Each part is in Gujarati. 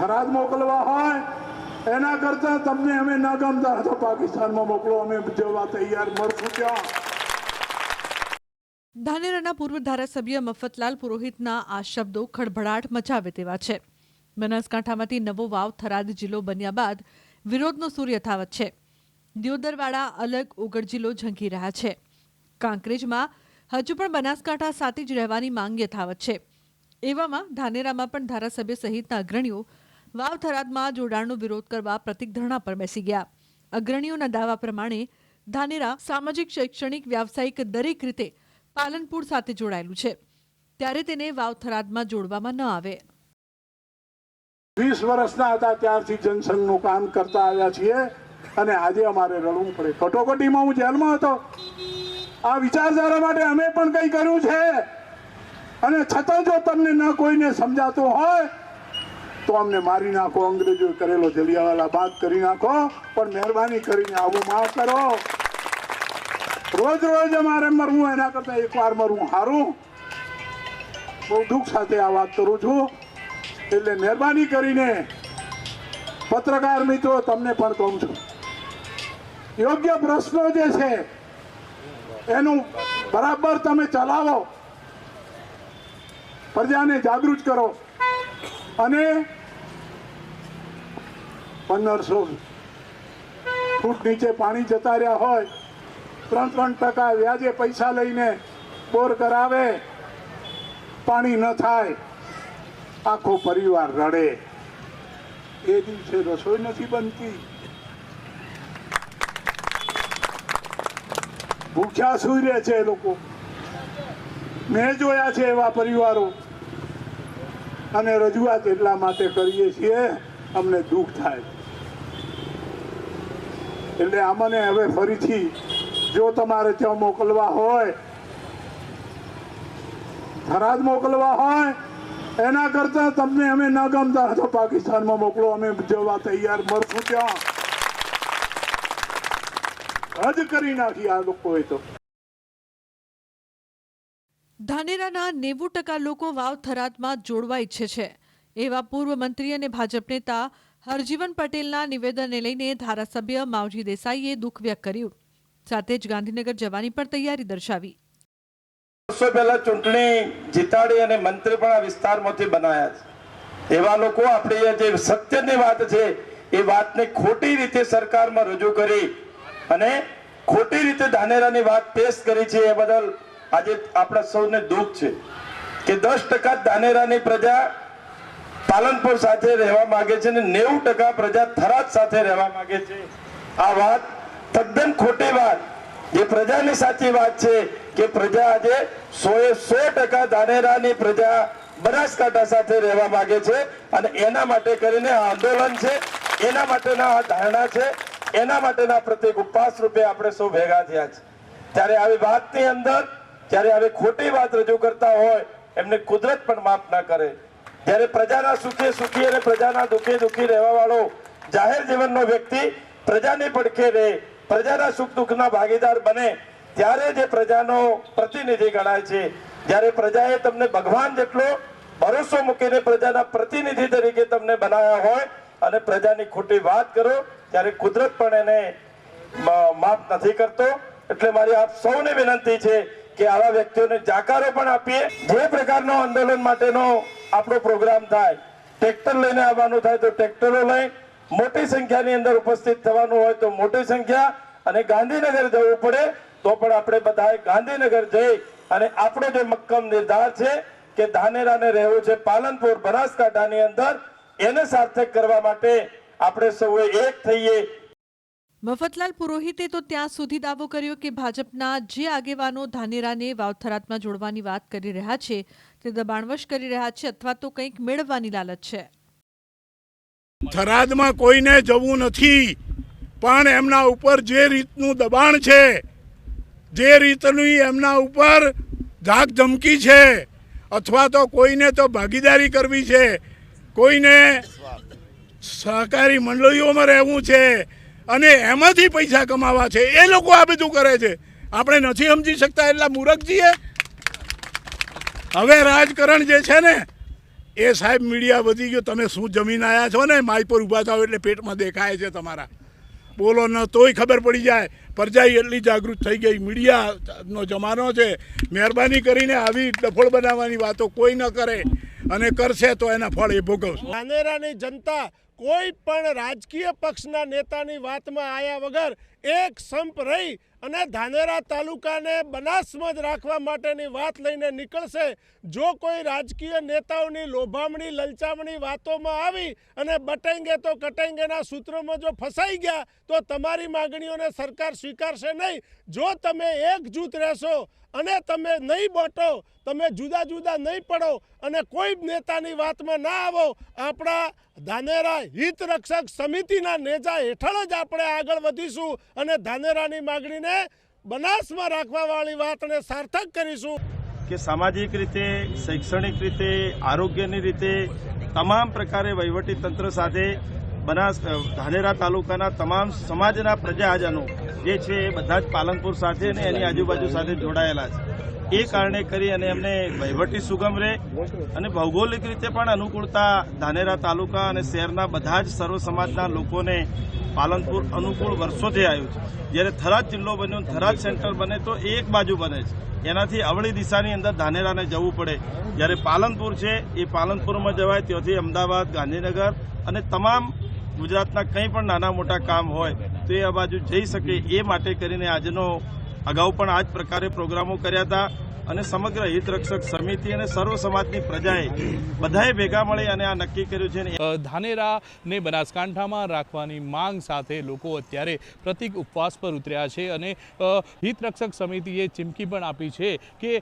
થરાદ મોકલવા હોય એના કરતા તમને અમે ન ગમતા તો પાકિસ્તાનમાં મોકલો, અમે જવા તૈયાર, મળશું ત્યાં. ધાનેરાના પૂર્વ ધારાસભ્ય મફતલાલ પુરોહિતના આ શબ્દો ખળભળાટ મચાવે તેવા છે. બનાસકાંઠામાંથી નવો વાવ થરાદ જિલ્લો બન્યા બાદ વિરોધનો સૂર યથાવત છે. દિયોદરવાડા અલગ ઓગળ જિલ્લો ઝંખી રહ્યા છે. કાંકરેજમાં હજુ પણ બનાસકાંઠા સાથે જ રહેવાની માંગ યથાવત છે. એવામાં ધાનેરામાં પણ ધારાસભ્ય સહિતના અગ્રણીઓ વાવ થરાદમાં જોડાણનો વિરોધ કરવા પ્રતિક ધરણા પર બેસી ગયા. અગ્રણીઓના દાવા પ્રમાણે ધાનેરા સામાજિક, શૈક્ષણિક, વ્યાવસાયિક દરેક રીતે પાલનપુર સાથે જોડાયેલું છે, ત્યારે તેને વાવ થરાદમાં જોડવામાં ન આવે. 20 વર્ષના હતા ત્યારથી જનસંઘનું કામ કરતા આવ્યા છીએ અને આજે અમારે રડવું પડે. કટોકટીમાં હું જેલમાં હતો. આ વિચારધારા માટે અમે પણ કંઈ કર્યું છે અને છતાં જો તમને ન કોઈને સમજાતું હોય તો અમને મારી નાખો, અંગ્રેજોએ કરેલો જલિયાવાલા બાગ કરી નાખો, પણ મહેરબાની કરીને આવું માફ કરો. રોજ રોજ અમારે મરવું એના કરતા એકવાર મરવું સારું. બહુ દુઃખ સાથે આ વાત કરું છું. એટલે મહેરબાની કરીને પત્રકાર મિત્રો તમને પણ કહું છું, યોગ્ય પ્રશ્નો જે છે એનું બરાબર તમે ચલાવો, પ્રજાને જાગૃત કરો અને 1500 ફૂટ નીચે પાણી જતા રહ્યા હોય, 3% વ્યાજે પૈસા લઈને બોર કરાવે, પાણી ન થાય, આખો પરિવાર રડે. એ દિવસે રસોઈ નથી બનતી, ભૂખ્યા સૂઈ રહે છે એ લોકો. મેં જોયા છે એવા પરિવારો. અને રજૂઆત એટલા માટે કરીએ છીએ, અમને દુઃખ થાય. એટલે અમને હવે ફરીથી જો તમારે ત્યાં મોકલવા હોય, થરાદ મોકલવા હોય, એના કરતા તમને અમે ન ગમતા તો પાકિસ્તાનમાં મોકલો, અમે જવા તૈયાર, મળશું ત્યાં. હદ કરી નાખી આ લોકોએ તો. ધાનેરાના 90% લોકો વાવ થરાદમાં જોડવા ઈચ્છે છે. એવા પૂર્વ મંત્રી અને ભાજપ નેતા હરજીવન પટેલના નિવેદનને લઈને ધારાસભ્ય માવજી દેસાઈએ દુઃખ વ્યક્ત કર્યું. સાથે જ ગાંધીનગર જવાની પણ તૈયારી દર્શાવી. વર્ષો પહેલા ચૂંટણી જીતાડી અને મંત્રી પણ આ વિસ્તારમાંથી બનાયા છે. એવા લોકો આપણે જે સત્યની વાત છે એ વાતને ખોટી રીતે સરકારમાં રજૂ કરી અને ખોટી રીતે ધાનેરાની વાત પેશ કરી છે. એ બદલ આજે આપણા સૌને દુઃખ છે કે 10% ધાનેરાની પ્રજા પાલનપુર સાથે રહેવા માંગે છે અને 90% પ્રજા થરાદ સાથે રહેવા માંગે છે. આ વાત તદ્દન ખોટી વાત. જે પ્રજાની સાચી વાત છે કે પ્રજા આજે 100% ધાનેરાની પ્રજા બનાસકાંઠા સાથે રહેવા માંગે છે અને એના માટે કરીને આ આંદોલન છે, એના માટેના આ ધારણા છે, એના માટેના પ્રતિક ઉપવાસ રૂપે આપણે સૌ ભેગા થયા છે. ત્યારે આવી વાતની અંદર જ્યારે આવી ખોટી વાત રજૂ કરતા હોય એમને કુદરત પણ માફ ના કરે. જ્યારે પ્રજાના સુખે સુખી અને પ્રજાના દુઃખે દુઃખી રહેવા વાળો જાહેર જીવનનો વ્યક્તિ પ્રજાની પડખે રહે, પ્રજાના સુખ દુઃખના ભાગીદાર બને, ત્યારે જે પ્રજાનો પ્રતિનિધિ ગણાય છે. જ્યારે પ્રજાએ તમને ભગવાન જેટલો ભરોસો મૂકીને પ્રજાના પ્રતિનિધિ તરીકે તમને બનાવ્યા હોય અને પ્રજાની ખોટી વાત કરો ત્યારે કુદરત પણ એને માફ નથી કરતો. એટલે મારી આપ સૌને વિનંતી છે કે આવા વ્યક્તિઓને જાકારો પણ આપીએ. જે પ્રકારનો આંદોલન માટેનો આપણો પ્રોગ્રામ થાય, ટ્રેક્ટર લઈને આવવાનું થાય તો ટ્રેક્ટરો લઈ, મોટી સંખ્યાની અંદર ઉપસ્થિત થવાનું હોય તો મોટી સંખ્યા, અને ગાંધીનગર જવું પડે તો પણ આપણે બધાએ ગાંધીનગર જઈ અને આપણો જે મક્કમ નિર્ધાર છે કે ધાનેરાને રહેવું છે પાલનપુર બનાસકાંઠાની અંદર, એને સાર્થક કરવા માટે આપણે સૌએ એક થઈએ. મફતલાલ પુરોહિતે તો ત્યાં સુધી દાવો કર્યો કે ભાજપના જે આગેવાનો ધાનેરાને વાવ થરાદમાં જોડવાની વાત કરી રહ્યા છે તે દબાણવશ કરી રહ્યા છે અથવા તો કંઈક મેળવવાની લાલચ છે. થરાદમાં કોઈને જવું નથી, પણ એમના ઉપર જે રીતનું દબાણ છે, જે રીતની એમના ઉપર ધાક ધમકી છે, અથવા તો કોઈને તો ભાગીદારી કરવી છે, કોઈને સહકારી મંડળીઓમાં રહેવું છે અને એમાંથી પૈસા કમાવા છે, એ લોકો આ બધું કરે છે. આપણે નથી સમજી શકતા એટલા મૂર્ખ છીએ. હવે રાજકારણ જે છે ને એ સાહેબ મીડિયા વધી ગયો, તમે શું જમીન આવ્યા છો ને માઈ પર ઊભા થાવ એટલે પેટમાં દેખાય છે તમારા, બોલો ન તોય ખબર પડી જાય. પ્રજા એટલી જાગૃત થઈ ગઈ, મીડિયાનો જમાનો છે. મહેરબાની કરીને આવી ડફોળ બનાવવાની વાતો કોઈ ન કરે, અને કરશે તો એના ફળ એ ભોગવશે. ધાનેરાની જનતા કોઈ પણ રાજકીય પક્ષના નેતાની વાતમાં આવ્યા વગર એક સંપ રહી અને ધાનેરા તાલુકાને બનાસમાં જ રાખવા માટેની વાત લઈને નીકળશે. જો કોઈ રાજકીય નેતાઓની લોભામણી લલચામણી વાતોમાં આવી અને બટેંગે તો કટેંગેના સૂત્રોમાં જો ફસાઈ ગયા તો તમારી માગણીઓને સરકાર સ્વીકારશે નહીં. જો તમે એકજૂથ રહેશો અને તમે નહીં બોટો, તમે જુદા જુદા નહીં પડો અને કોઈ નેતાની વાતમાં ના આવો, આપણા ધાનેરા હિત રક્ષક સમિતિના નેજા હેઠળ જ આપણે આગળ વધીશું અને ધાનેરાની માગણીને બનાસમાં રાખવાવાળી વાતને સાર્થક કરીશું. કે સામાજિક રીતે, શૈક્ષણિક રીતે, આરોગ્યની રીતે તમામ પ્રકારે વહીવટી તંત્ર સાથે ધાનેરા તાલુકાના તમામ સમાજના પ્રજાજનો જે છે એ બધા જ પાલનપુર સાથે અને એની આજુબાજુ સાથે જોડાયેલા છે. એ કારણે કરી અને એમને વહીવટી સુગમ રહે અને ભૌગોલિક રીતે પણ અનુકૂળતા ધાનેરા તાલુકા અને શહેરના બધા જ સર્વ સમાજના લોકોને પાલનપુર અનુકૂળ વર્ષોથી આવ્યું છે. જ્યારે થરાદ જિલ્લો બન્યો, થરાદ સેન્ટર બને તો એક બાજુ બને છે, એનાથી અવળી દિશાની અંદર ધાનેરાને જવું પડે. જ્યારે પાલનપુર છે એ પાલનપુરમાં જવાય, ત્યાંથી અમદાવાદ, ગાંધીનગર અને તમામ ગુજરાતના કંઈ પણ નાના મોટા કામ હોય તો એ આ બાજુ જઈ શકે. એ માટે કરીને આજનો અગાઉ પણ આ જ પ્રકારે પ્રોગ્રામો કર્યા હતા અને સમગ્ર હિતરક્ષક સમિતિ અને સર્વ સમાજની પ્રજાએ બધાએ ભેગા મળી અને આ નક્કી કર્યું છે. ધાનેરાને બનાસકાંઠામાં રાખવાની માંગ સાથે લોકો અત્યારે પ્રતિક ઉપવાસ પર ઉતર્યા છે અને હિતરક્ષક સમિતિએ ચીમકી પણ આપી છે કે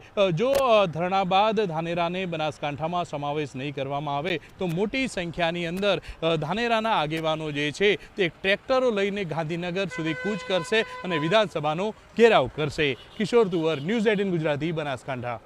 જો ધરણા બાદ ધાનેરાને બનાસકાંઠામાં સમાવેશ નહીં કરવામાં આવે તો મોટી સંખ્યાની અંદર ધાનેરાના આગેવાનો જે છે તે ટ્રેક્ટરો લઈને ગાંધીનગર સુધી કૂચ કરશે અને વિધાનસભાનો ઘેરાવ કરશે. કિશોર તુવર, ન્યૂઝ 18 ગુજરાતી, બનાસકાંઠા.